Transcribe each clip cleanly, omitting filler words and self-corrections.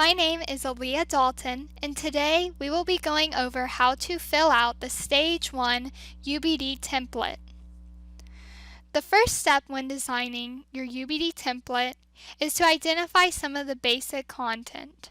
My name is Aaliyah Dalton, and today we will be going over how to fill out the Stage 1 UbD template. The first step when designing your UbD template is to identify some of the basic content.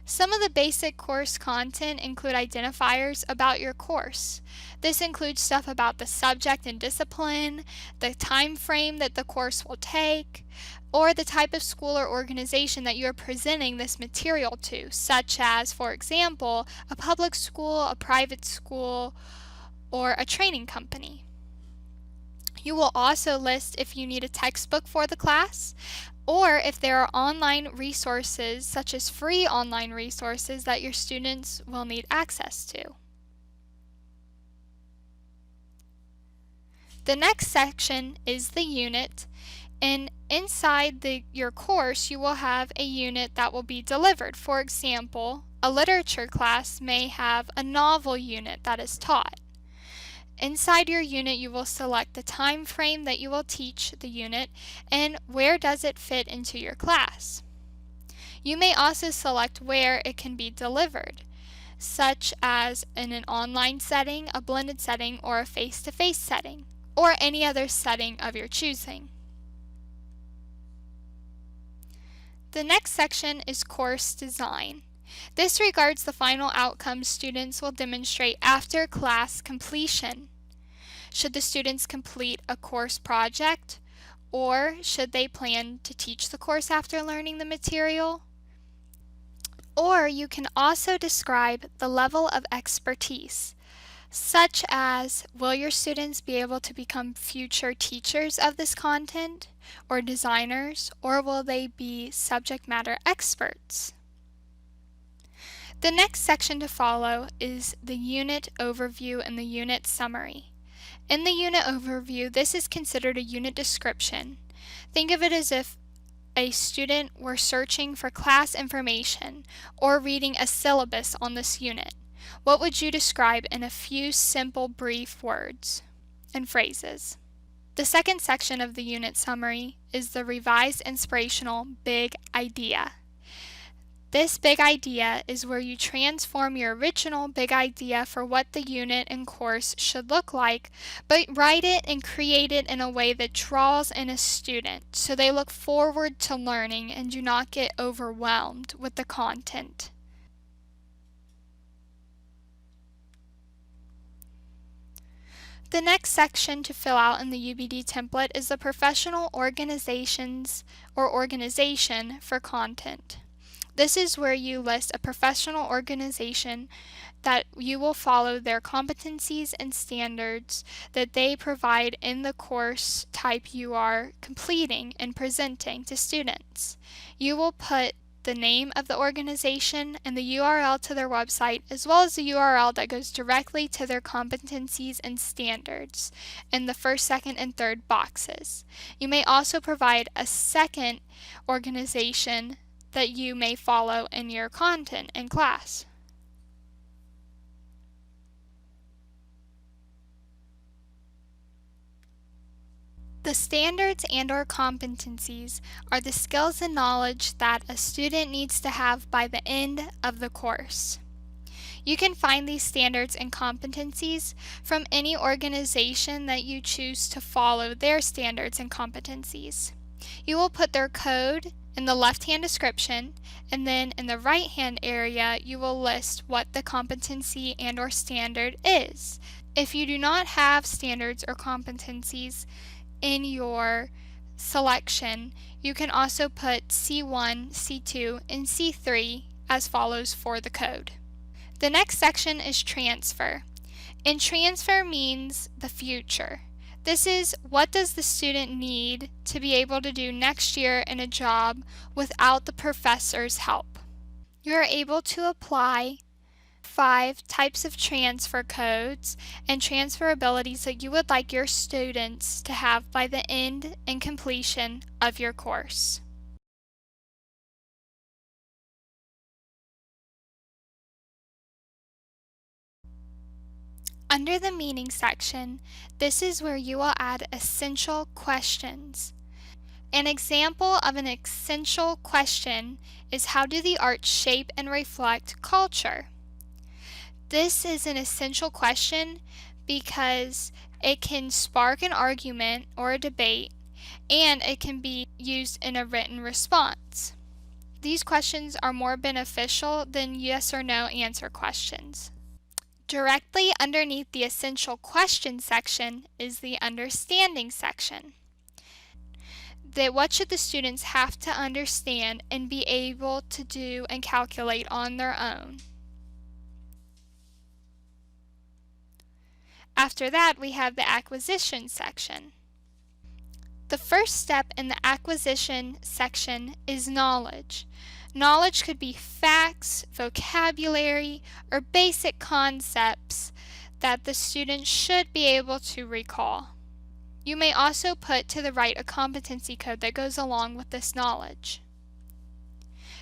Some of the basic course content include identifiers about your course. This includes stuff about the subject and discipline, the time frame that the course will take, or the type of school or organization that you are presenting this material to, such as, for example, a public school, a private school, or a training company. You will also list if you need a textbook for the class, or if there are online resources, such as free online resources that your students will need access to. The next section is the unit, and inside your course you will have a unit that will be delivered. For example, a literature class may have a novel unit that is taught. Inside your unit you will select the time frame that you will teach the unit and where does it fit into your class. You may also select where it can be delivered, such as in an online setting, a blended setting, or a face-to-face setting, or any other setting of your choosing. The next section is course design. This regards the final outcomes students will demonstrate after class completion. Should the students complete a course project, or should they plan to teach the course after learning the material? Or you can also describe the level of expertise, such as will your students be able to become future teachers of this content, or designers, or will they be subject matter experts? The next section to follow is the unit overview and the unit summary. In the unit overview, this is considered a unit description. Think of it as if a student were searching for class information or reading a syllabus on this unit. What would you describe in a few simple, brief words and phrases? The second section of the unit summary is the revised inspirational big idea. This big idea is where you transform your original big idea for what the unit and course should look like, but write it and create it in a way that draws in a student so they look forward to learning and do not get overwhelmed with the content. The next section to fill out in the UbD template is the professional organizations or organization for content. This is where you list a professional organization that you will follow their competencies and standards that they provide in the course type you are completing and presenting to students. You will put the name of the organization and the URL to their website, as well as the URL that goes directly to their competencies and standards in the first, second, and third boxes. You may also provide a second organization that you may follow in your content in class. The standards and/or competencies are the skills and knowledge that a student needs to have by the end of the course. You can find these standards and competencies from any organization that you choose to follow their standards and competencies. You will put their code in the left-hand description, and then in the right-hand area you will list what the competency and/or standard is. If you do not have standards or competencies in your selection, you can also put C1, C2, and C3 as follows for the code. The next section is transfer. And transfer means the future. This is what does the student need to be able to do next year in a job without the professor's help. You are able to apply 5 types of transfer codes and transfer abilities that you would like your students to have by the end and completion of your course. Under the meaning section, this is where you will add essential questions. An example of an essential question is, how do the arts shape and reflect culture? This is an essential question because it can spark an argument or a debate, and it can be used in a written response. These questions are more beneficial than yes or no answer questions. Directly underneath the essential question section is the understanding section. What should the students have to understand and be able to do and calculate on their own? After that, we have the acquisition section. The first step in the acquisition section is knowledge. Knowledge could be facts, vocabulary, or basic concepts that the student should be able to recall. You may also put to the right a competency code that goes along with this knowledge.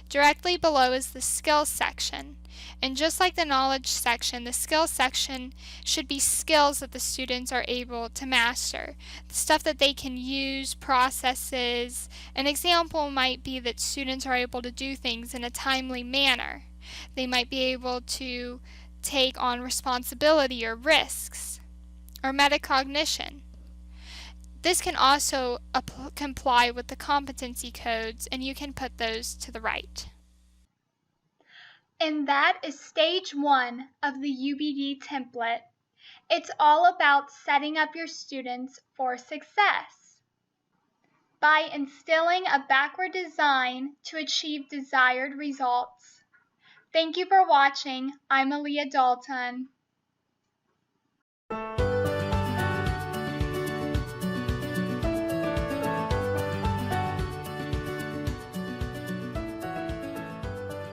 Directly below is the skills section. And just like the knowledge section, the skills section should be skills that the students are able to master. The stuff that they can use, processes. An example might be that students are able to do things in a timely manner. They might be able to take on responsibility or risks, or metacognition. This can also comply with the competency codes, and you can put those to the right. And that is stage 1 of the UbD template. It's all about setting up your students for success by instilling a backward design to achieve desired results. Thank you for watching. I'm Aaliyah Dalton.